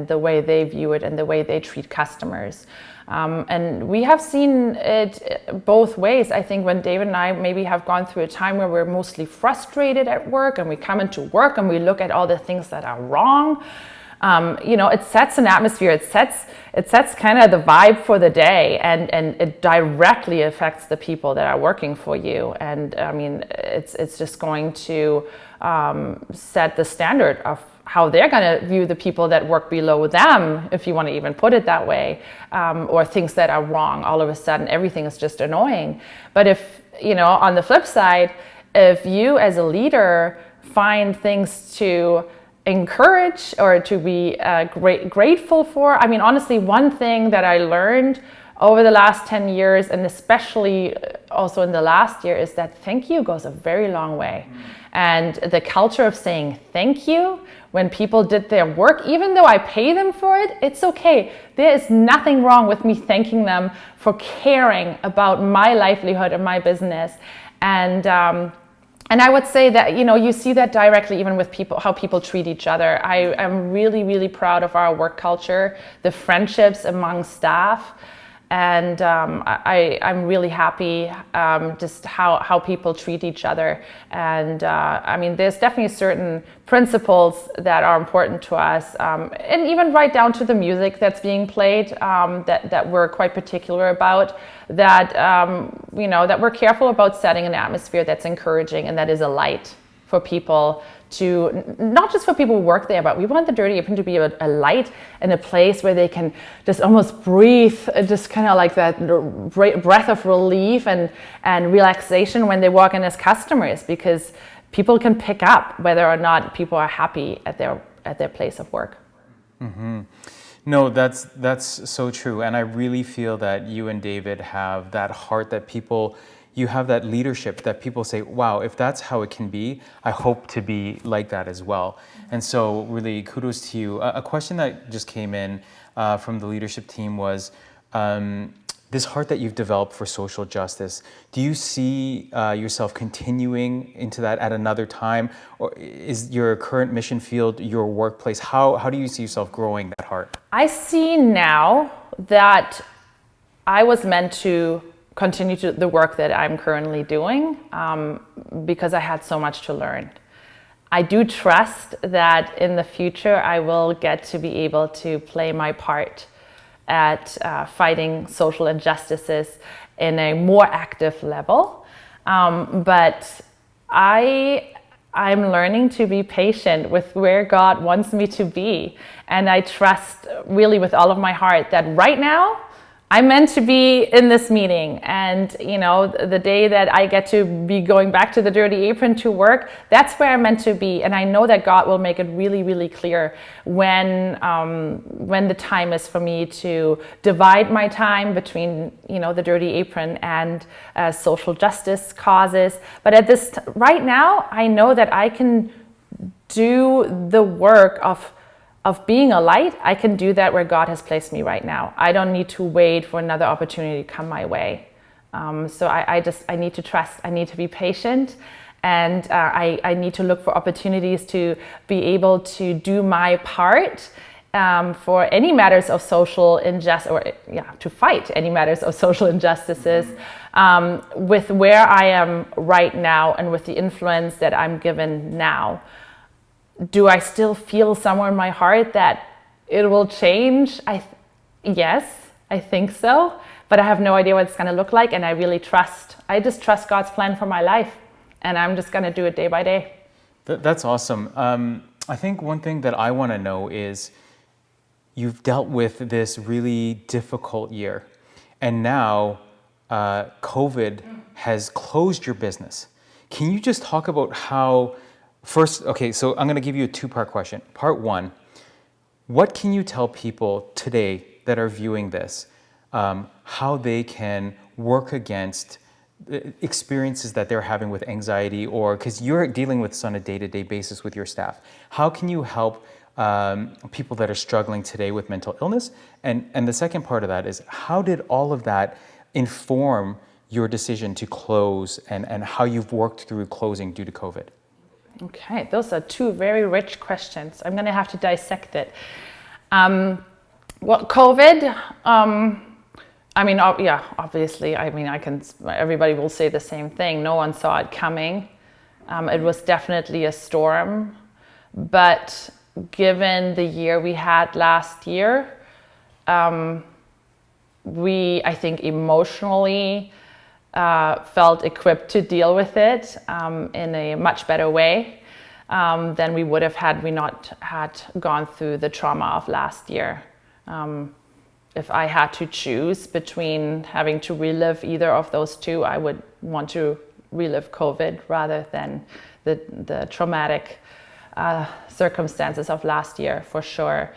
the way they view it and the way they treat customers. And we have seen it both ways. I think when David and I maybe have gone through a time where we're mostly frustrated at work, and we come into work and we look at all the things that are wrong, you know, it sets an atmosphere, it sets kind of the vibe for the day, and it directly affects the people that are working for you. And I mean, it's just going to set the standard of how they're going to view the people that work below them, if you want to even put it that way, or things that are wrong. All of a sudden, everything is just annoying. But if, you know, on the flip side, if you as a leader find things to encourage or to be grateful for. I mean, honestly, one thing that I learned over the last 10 years, and especially also in the last year, is that thank you goes a very long way. And the culture of saying thank you when people did their work, even though I pay them for it, it's okay. There is nothing wrong with me thanking them for caring about my livelihood and my business. And I would say that, you know, you see that directly even with people, how people treat each other. I am really, really proud of our work culture, the friendships among staff. And I'm really happy just how people treat each other. And I mean, there's definitely certain principles that are important to us. And even right down to the music that's being played that we're quite particular about, that, you know, that we're careful about setting an atmosphere that's encouraging and that is a light for people to, not just for people who work there, but we want the Dirty Apron to be a light and a place where they can just almost breathe, just kind of like that breath of relief and relaxation when they walk in as customers, because people can pick up whether or not people are happy at their place of work. Mm-hmm. No, that's so true, and I really feel that you and David have that heart that people, you have that leadership that people say, wow, if that's how it can be, I hope to be like that as well. And so really kudos to you. A question that just came in from the leadership team was this heart that you've developed for social justice. Do you see yourself continuing into that at another time? Or is your current mission field your workplace? How do you see yourself growing that heart? I see now that I was meant to continue to the work that I'm currently doing because I had so much to learn. I do trust that in the future I will get to be able to play my part at fighting social injustices in a more active level. But I'm learning to be patient with where God wants me to be. And I trust really with all of my heart that right now I'm meant to be in this meeting. And you know, the day that I get to be going back to the Dirty Apron to work, that's where I'm meant to be. And I know that God will make it really, really clear when the time is for me to divide my time between, you know, the Dirty Apron and social justice causes. But at this right now, I know that I can do the work of being a light. I can do that where God has placed me right now. I don't need to wait for another opportunity to come my way. So I need to trust, I need to be patient, and I need to look for opportunities to be able to do my part for any matters of social injustice, or to fight any matters of social injustices with where I am right now and with the influence that I'm given now. Do I still feel somewhere in my heart that it will change? Yes, I think so, but I have no idea what it's going to look like, and I just trust God's plan for my life, and I'm just going to do it day by day. That's awesome. I think one thing that I want to know is you've dealt with this really difficult year, and now COVID has closed your business. Can you just talk about how... First, okay, so I'm going to give you a two-part question. Part one, what can you tell people today that are viewing this, how they can work against the experiences that they're having with anxiety, or because you're dealing with this on a day-to-day basis with your staff. How can you help people that are struggling today with mental illness? And the second part of that is, how did all of that inform your decision to close, and how you've worked through closing due to COVID? Okay, those are two very rich questions. I'm going to have to dissect it. Well, COVID, I mean, obviously, I mean, everybody will say the same thing. No one saw it coming. It was definitely a storm. But given the year we had last year, we, I think, emotionally felt equipped to deal with it in a much better way than we would have had we not had gone through the trauma of last year. If I had to choose between having to relive either of those two, I would want to relive COVID rather than the traumatic circumstances of last year, for sure.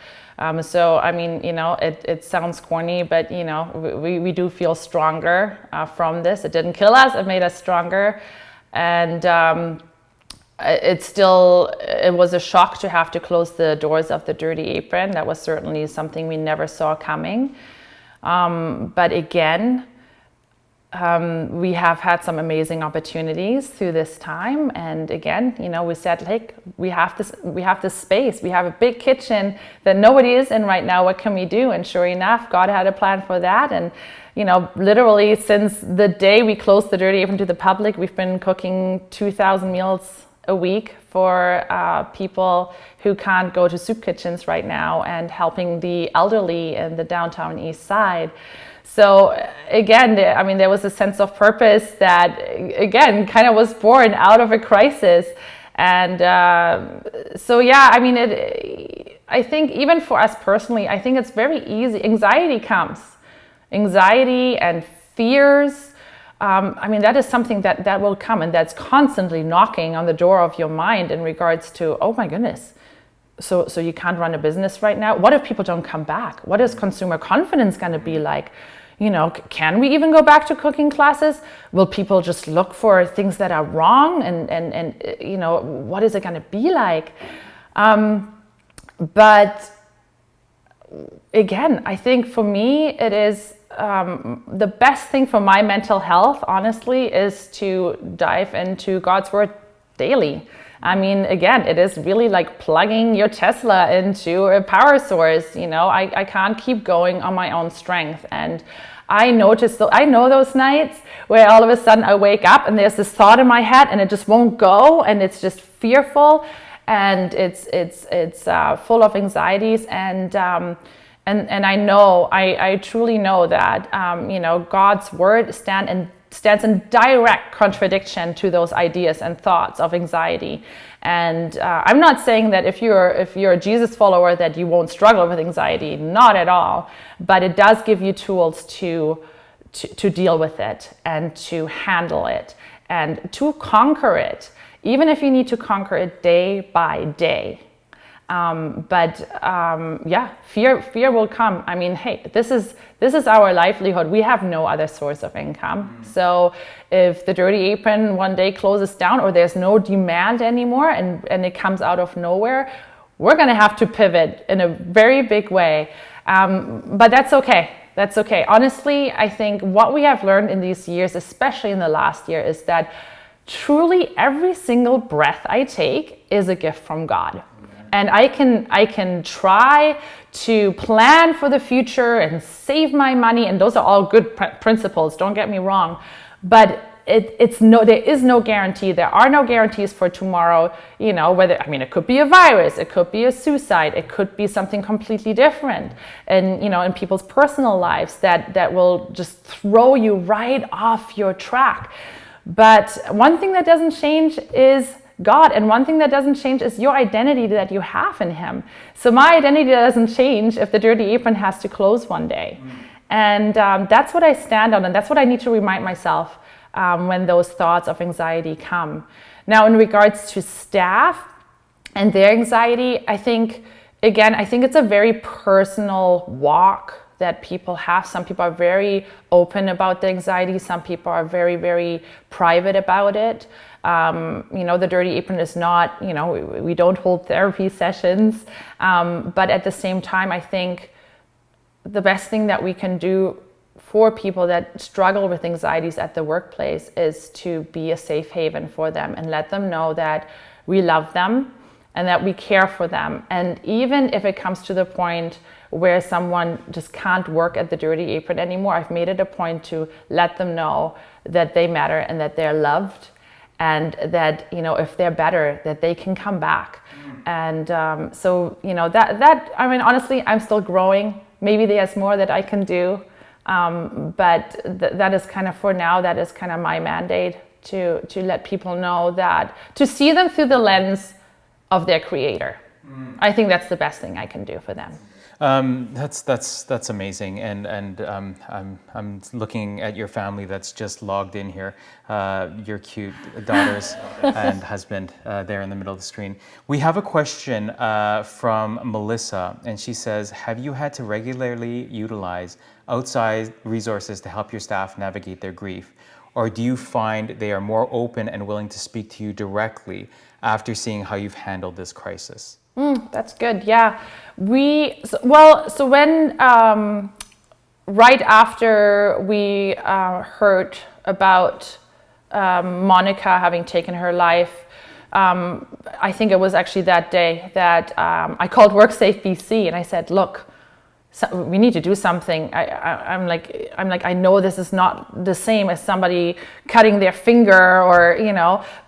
So, I mean, you know, it sounds corny, but, you know, we do feel stronger from this. It didn't kill us, it made us stronger. And it was a shock to have to close the doors of the Dirty Apron. That was certainly something we never saw coming. But again, we have had some amazing opportunities through this time, and again, you know, we said, like, we have this space, we have a big kitchen that nobody is in right now. What can we do? And sure enough, God had a plan for that. And you know, literally since the day we closed the Dirty Apron to the public, we've been cooking 2,000 meals a week for people who can't go to soup kitchens right now, and helping the elderly in the downtown east side. So again, I mean, there was a sense of purpose that, again, kind of was born out of a crisis. And so, yeah, I mean, I think even for us personally, I think it's very easy. Anxiety comes. Anxiety and fears. I mean, that is something that will come, and that's constantly knocking on the door of your mind in regards to, oh my goodness, so you can't run a business right now? What if people don't come back? What is consumer confidence going to be like? Can we even go back to cooking classes? Will people just look for things that are wrong? And what is it going to be like? But again, I think for me, it is the best thing for my mental health, honestly, is to dive into God's word daily. I mean, again, it is really like plugging your Tesla into a power source. I can't keep going on my own strength. And I know those nights where all of a sudden I wake up and there's this thought in my head and it just won't go, and it's just fearful, and it's full of anxieties, and I truly know that God's word stands in direct contradiction to those ideas and thoughts of anxiety. And I'm not saying that if you're a Jesus follower that you won't struggle with anxiety, not at all. But it does give you tools to deal with it and to handle it and to conquer it, even if you need to conquer it day by day. Fear will come. I mean, hey, this is our livelihood. We have no other source of income. So if the Dirty Apron one day closes down, or there's no demand anymore, and it comes out of nowhere, we're going to have to pivot in a very big way. But that's okay. That's okay. Honestly, I think what we have learned in these years, especially in the last year, is that truly every single breath I take is a gift from God. And I can try to plan for the future and save my money, and those are all good principles, don't get me wrong. But there is no guarantee. There are no guarantees for tomorrow. It could be a virus, it could be a suicide, it could be something completely different, and in people's personal lives that will just throw you right off your track. But one thing that doesn't change is God, and one thing that doesn't change is your identity that you have in Him. So my identity doesn't change if the Dirty Apron has to close one day. And that's what I stand on, and that's what I need to remind myself when those thoughts of anxiety come. Now, in regards to staff and their anxiety, I think it's a very personal walk that people have. Some people are very open about the anxiety. Some people are very, very private about it. The Dirty Apron is not, we don't hold therapy sessions. But at the same time, I think the best thing that we can do for people that struggle with anxieties at the workplace is to be a safe haven for them and let them know that we love them and that we care for them. And even if it comes to the point where someone just can't work at the Dirty Apron anymore, I've made it a point to let them know that they matter and that they're loved, and that if they're better, that they can come back. And honestly, I'm still growing. Maybe there's more that I can do, but that is kind of, for now, that is kind of my mandate, to let people know that, to see them through the lens of their creator. I think that's the best thing I can do for them. That's amazing, and I'm looking at your family that's just logged in here, your cute daughters and husband there in the middle of the screen. We have a question from Melissa, and she says, have you had to regularly utilize outside resources to help your staff navigate their grief, or do you find they are more open and willing to speak to you directly after seeing how you've handled this crisis? That's good. Yeah, so when right after we heard about Monica having taken her life, I think it was actually that day that I called WorkSafe BC and I said, look, we need to do something. I'm like, I know this is not the same as somebody cutting their finger, or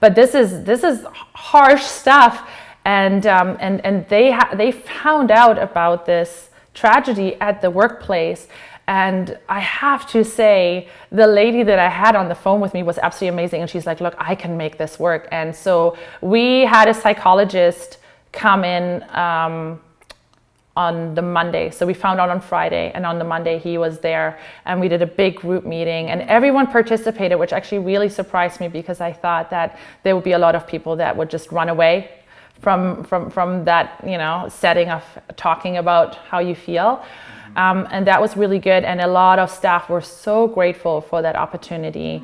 but this is harsh stuff. And they found out about this tragedy at the workplace. And I have to say, the lady that I had on the phone with me was absolutely amazing. And she's like, look, I can make this work. And so we had a psychologist come in on the Monday. So we found out on Friday, and on the Monday he was there, and we did a big group meeting, and everyone participated, which actually really surprised me, because I thought that there would be a lot of people that would just run away from that, setting of talking about how you feel. And that was really good. And a lot of staff were so grateful for that opportunity.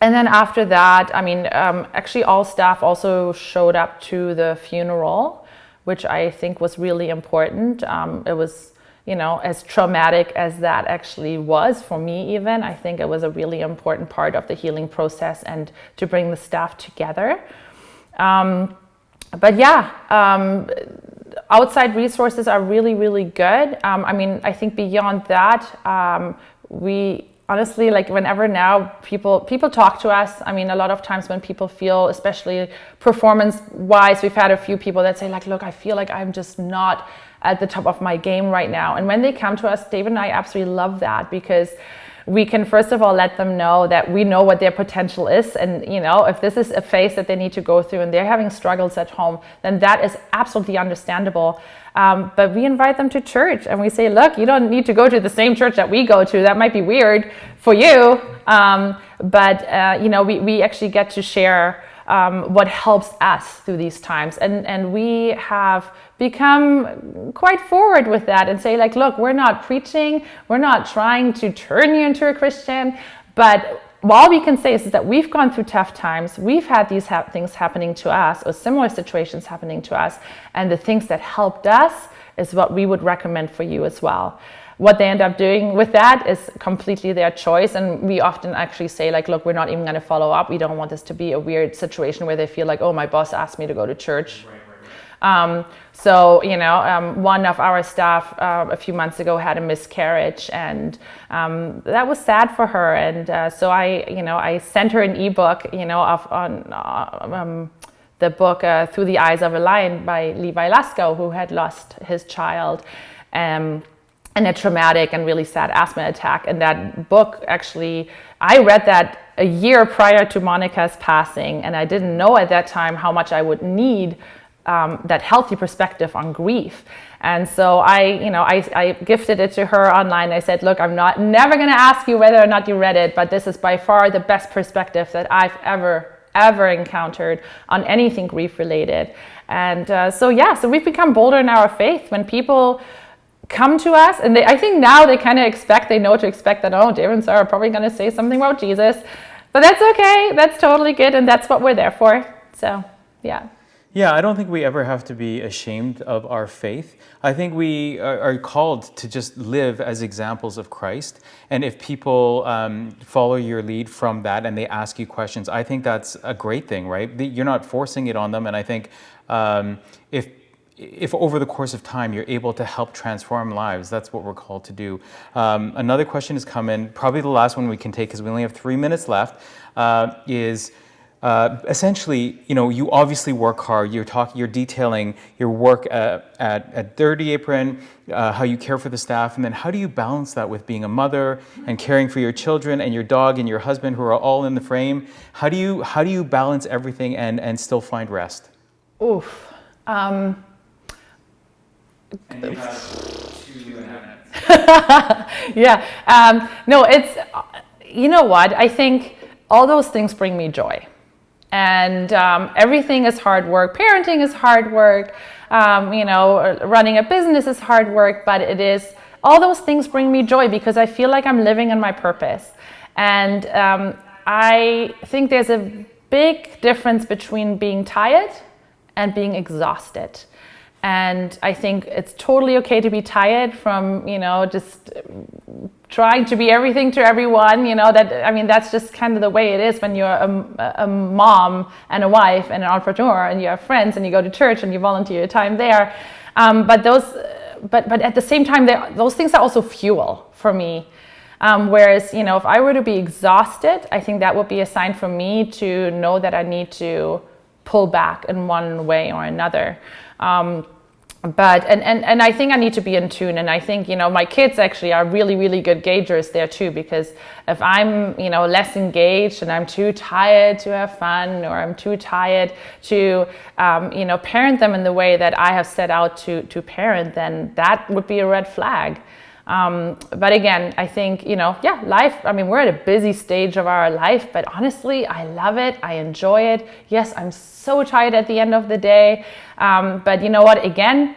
And then after that, actually all staff also showed up to the funeral, which I think was really important. It was, as traumatic as that actually was for me even, I think it was a really important part of the healing process and to bring the staff together. But yeah, outside resources are really, really good. I think beyond that, we honestly, like whenever now people talk to us, a lot of times when people feel, especially performance-wise, we've had a few people that say like, look, I feel like I'm just not at the top of my game right now. And when they come to us, David and I absolutely love that, because we can first of all let them know that we know what their potential is, and if this is a phase that they need to go through and they're having struggles at home, then that is absolutely understandable. But we invite them to church and we say, look, you don't need to go to the same church that we go to. That might be weird for you, but we actually get to share what helps us through these times, and we have become quite forward with that and say like, look, we're not preaching, we're not trying to turn you into a Christian, but all we can say is that we've gone through tough times, we've had these things happening to us or similar situations happening to us, and the things that helped us is what we would recommend for you as well. What they end up doing with that is completely their choice, and we often actually say like, look, we're not even going to follow up. We don't want this to be a weird situation where they feel like, oh, my boss asked me to go to church. One of our staff a few months ago had a miscarriage, and that was sad for her. And so I sent her an ebook, on the book Through the Eyes of a Lion by Levi Laskow, who had lost his child in a traumatic and really sad asthma attack. And that book, actually, I read that a year prior to Monica's passing, and I didn't know at that time how much I would need that healthy perspective on grief. And so I gifted it to her online. I said, look, I'm never going to ask you whether or not you read it, but this is by far the best perspective that I've ever encountered on anything grief related. And so we've become bolder in our faith when people come to us, and I think now they kind of they know to expect that, oh, David and Sara are probably going to say something about Jesus, but that's okay. That's totally good. And that's what we're there for. So, yeah. Yeah, I don't think we ever have to be ashamed of our faith. I think we are called to just live as examples of Christ. And if people follow your lead from that and they ask you questions, I think that's a great thing, right? You're not forcing it on them. And I think if over the course of time you're able to help transform lives, that's what we're called to do. Another question has come in, probably the last one we can take because we only have 3 minutes left, is essentially, you obviously work hard. You're detailing your work at Dirty Apron, how you care for the staff, and then how do you balance that with being a mother and caring for your children and your dog and your husband who are all in the frame? How do you balance everything and still find rest? Oof. And you have 2.5 minutes. Yeah. No, it's, you know what? I think all those things bring me joy. And everything is hard work. Parenting is hard work. Running a business is hard work, but all those things bring me joy because I feel like I'm living in my purpose. And I think there's a big difference between being tired and being exhausted. And I think it's totally okay to be tired from, just trying to be everything to everyone, that's just kind of the way it is when you're a mom and a wife and an entrepreneur and you have friends and you go to church and you volunteer your time there. But at the same time, those things are also fuel for me. Whereas, if I were to be exhausted, I think that would be a sign for me to know that I need to pull back in one way or another. But I think I need to be in tune, and I think my kids actually are really, really good gaugers there too, because if I'm less engaged and I'm too tired to have fun, or I'm too tired to parent them in the way that I have set out to parent, then that would be a red flag. But again, I think, life, we're at a busy stage of our life, but honestly, I love it. I enjoy it. Yes, I'm so tired at the end of the day. But you know what, again,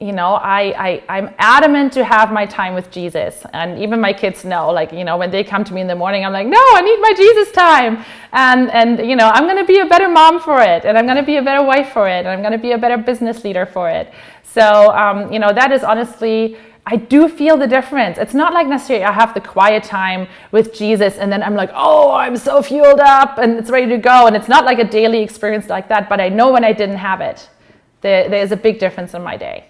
I'm adamant to have my time with Jesus. And even my kids know, when they come to me in the morning, I'm like, no, I need my Jesus time. And I'm going to be a better mom for it. And I'm going to be a better wife for it. And I'm going to be a better business leader for it. So, that is honestly, I do feel the difference. It's not like necessarily I have the quiet time with Jesus and then I'm like, oh, I'm so fueled up and it's ready to go. And it's not like a daily experience like that, but I know when I didn't have it, there's a big difference in my day.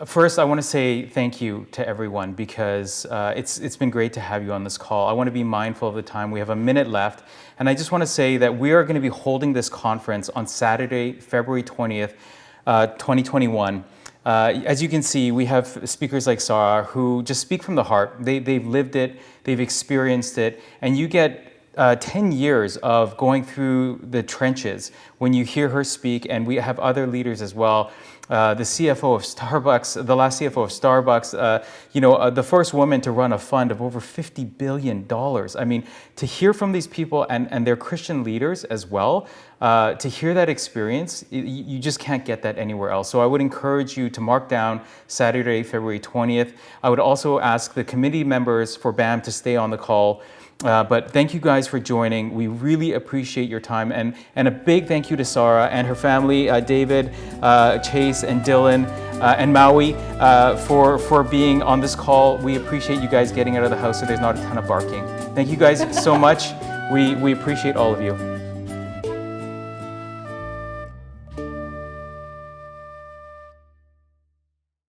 First, I want to say thank you to everyone because it's been great to have you on this call. I want to be mindful of the time. We have a minute left. And I just want to say that we are going to be holding this conference on Saturday, February 20th, 2021. As you can see, we have speakers like Sara who just speak from the heart. They've lived it, they've experienced it, and you get 10 years of going through the trenches when you hear her speak, and we have other leaders as well. The CFO of Starbucks, the last CFO of Starbucks, the first woman to run a fund of over $50 billion. I mean, to hear from these people and they're Christian leaders as well, to hear that experience, you just can't get that anywhere else. So I would encourage you to mark down Saturday, February 20th. I would also ask the committee members for BAM to stay on the call. But thank you guys for joining. We really appreciate your time. And a big thank you to Sara and her family, David, Chase, and Dylan, and Maui for being on this call. We appreciate you guys getting out of the house so there's not a ton of barking. Thank you guys so much. We appreciate all of you.